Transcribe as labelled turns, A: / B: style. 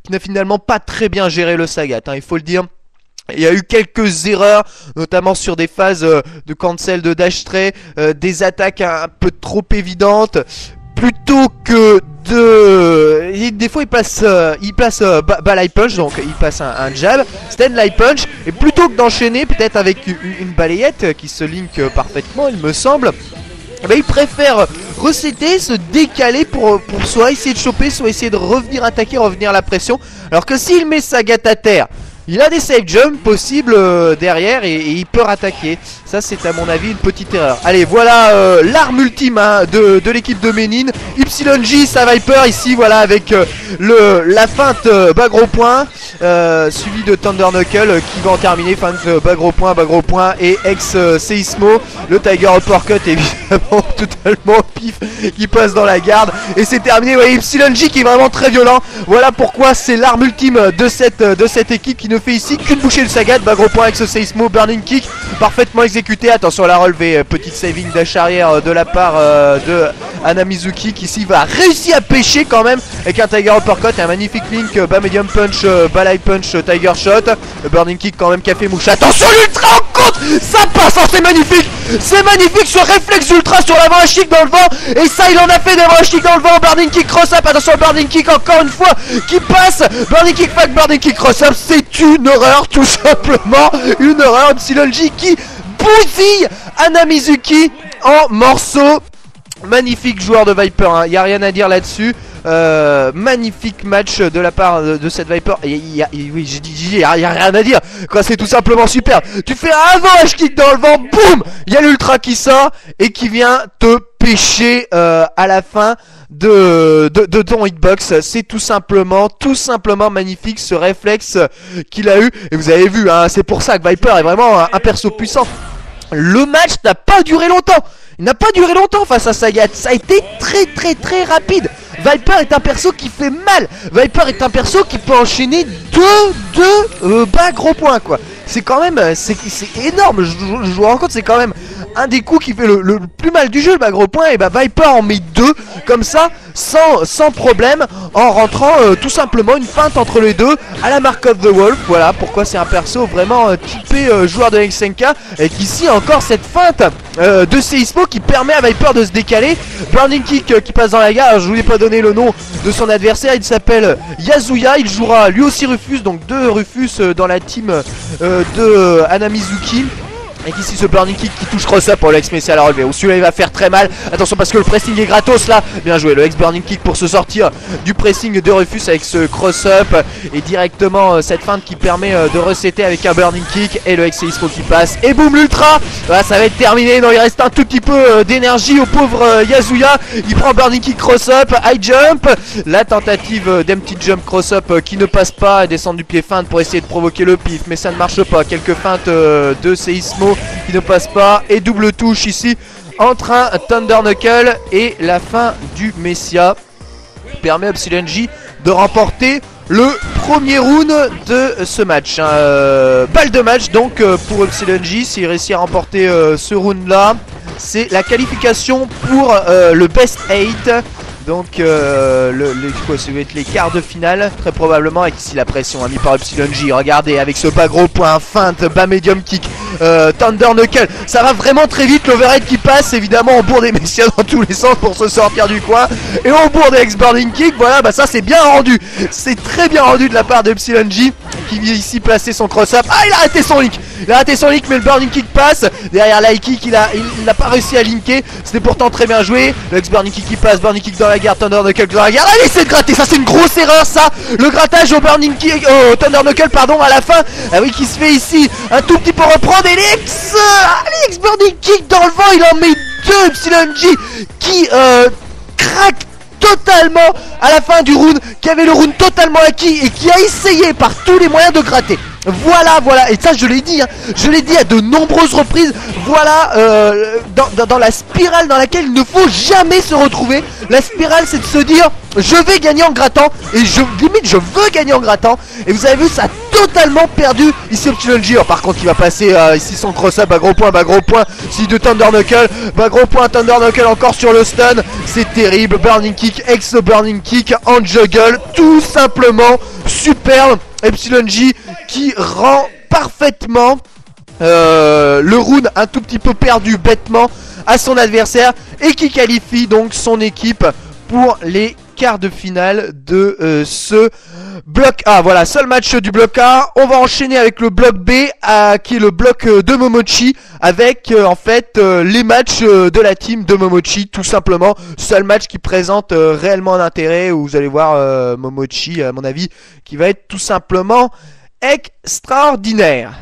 A: qui n'a finalement pas très bien géré le Sagat, hein, il faut le dire. Il y a eu quelques erreurs, notamment sur des phases de cancel, de dash trait, des attaques un peu trop évidentes. Plutôt que de... Des fois il place Balai Punch, donc il passe un jab, stand light punch, et plutôt que d'enchaîner peut-être avec une balayette qui se link parfaitement il me semble, eh ben, il préfère resetter, se décaler pour soit essayer de choper, soit essayer de revenir attaquer, revenir à la pression. Alors que s'il met Sagat à terre, il a des safe jumps possibles derrière et il peut rattaquer. Ça c'est à mon avis une petite erreur. Allez voilà l'arme ultime hein, de l'équipe de Ménine. YJ sa Viper ici voilà avec la feinte bas gros point suivi de Thunder Knuckle qui va en terminer. Feinte bas gros point et ex Seismo. Le Tiger Uppercut évidemment totalement pif qui passe dans la garde. Et c'est terminé. Ouais, YJ qui est vraiment très violent. Voilà pourquoi c'est l'arme ultime de cette équipe qui ne fait ici qu'une bouchée de Sagat. Bas gros point avec ce Seismo, Burning Kick parfaitement exécuté. Attention à la relevée, petite saving dash arrière de la part de Anamizuki qui ici va réussir à pêcher quand même avec un Tiger Uppercut et un magnifique link bas medium punch, bas light punch, Tiger Shot. Le Burning Kick quand même qui a fait mouche. Attention l'ultra en contre, ça passe, oh, c'est magnifique ce réflexe ultra sur l'avant chic dans le vent. Et ça il en a fait d'avant chic dans le vent. Burning Kick cross up, attention Burning Kick encore une fois qui passe. Burning Kick fac, Burning Kick cross up, c'est une horreur tout simplement, une horreur. Psylology qui bousille Anamizuki en morceaux. Magnifique joueur de Viper, hein. Y a rien à dire là-dessus. Magnifique match de la part de cette Viper. Oui, j'ai dit, y a rien à dire. Quoi, c'est tout simplement super. Tu fais un avant H-kick dans le vent, boum, il y a l'ultra qui sort et qui vient te pêcher à la fin de ton hitbox. C'est tout simplement magnifique ce réflexe qu'il a eu. Et vous avez vu, hein, c'est pour ça que Viper est vraiment un perso puissant. Le match n'a pas duré longtemps. Il n'a pas duré longtemps face à Sagat. Ça a été très rapide. Viper est un perso qui fait mal. Viper est un perso qui peut enchaîner deux bas gros points quoi. C'est quand même, c'est énorme. Je vous rends compte, c'est quand même un des coups qui fait le plus mal du jeu, le bas gros point. Et bah Viper en met deux comme ça, sans problème, en rentrant tout simplement une feinte entre les deux à la Mark of the Wolf. Voilà pourquoi c'est un perso vraiment typé joueur de XNK. Et qu'ici encore cette feinte de Seismo qui permet à Viper de se décaler. Burning Kick qui passe dans la gare. Alors, je vous ai pas donné le nom de son adversaire, il s'appelle Yasuya. Il jouera lui aussi Rufus, donc deux Rufus dans la team de Anamizuki. Et ici ce Burning Kick qui touche cross-up pour l'ex Messi à la relevée. Ou celui-là il va faire très mal. Attention parce que le pressing est gratos là. Bien joué le ex Burning Kick pour se sortir du pressing de Rufus avec ce cross-up. Et directement cette feinte qui permet de resetter avec un Burning Kick. Et le ex Seismo qui passe. Et boum l'ultra. Voilà, ça va être terminé. Non, il reste un tout petit peu d'énergie au pauvre Yasuya. Il prend Burning Kick cross-up. High jump. La tentative d'empty jump cross-up qui ne passe pas. Descendre du pied feinte pour essayer de provoquer le pif. Mais ça ne marche pas. Quelques feintes de Seismo qui ne passe pas et double touche ici entre un Thunder Knuckle et la fin du Messia permet à YJ de remporter le premier round de ce match. Balle de match donc pour YJ. S'il réussit à remporter ce round là, c'est la qualification pour le best 8. Donc ça va être les quarts de finale très probablement, avec ici la pression mis par YJ. Regardez avec ce bas gros point, feinte, bas medium kick, Thunder Knuckle. Ça va vraiment très vite, l'overhead qui passe évidemment au bourg des Messias dans tous les sens pour se sortir du coin. Et au bourg des ex-burning kick, voilà, bah ça c'est bien rendu. C'est très bien rendu de la part de YJ qui vient ici placer son cross-up. Ah, il a raté son link. Il a raté son link mais le burning kick passe. Derrière l'high kick il n'a pas réussi à linker. C'était pourtant très bien joué. Le ex-burning kick qui passe, burning kick dans la garde, Thunder Knuckle dans la garde. Allez, c'est de gratter, ça c'est une grosse erreur ça. Le grattage au burning kick, au Thunder Knuckle pardon à la fin. Ah oui, qui se fait ici un tout petit peu reprendre. Et l'ex burning kick dans le vent, il en met deux. YJ qui craque totalement à la fin du round, qui avait le round totalement acquis et qui a essayé par tous les moyens de gratter. Voilà, et ça je l'ai dit, hein, je l'ai dit à de nombreuses reprises. Voilà, dans la spirale dans laquelle il ne faut jamais se retrouver. La spirale c'est de se dire je vais gagner en grattant, et limite je veux gagner en grattant. Et vous avez vu, ça a totalement perdu ici Epsilon G. Alors, par contre il va passer ici son cross-up, gros point, si de Thunder Knuckle, gros point, Thunder Knuckle encore sur le stun, c'est terrible, burning kick, exo burning kick en juggle, tout simplement superbe. Epsilon G qui rend parfaitement le round un tout petit peu perdu bêtement à son adversaire et qui qualifie donc son équipe pour les quarts de finale de ce bloc A. Voilà, seul match du bloc A. On va enchaîner avec le bloc B qui est le bloc de Momochi avec en fait les matchs de la team de Momochi tout simplement. Seul match qui présente réellement un intérêt où vous allez voir Momochi à mon avis qui va être tout simplement extraordinaire.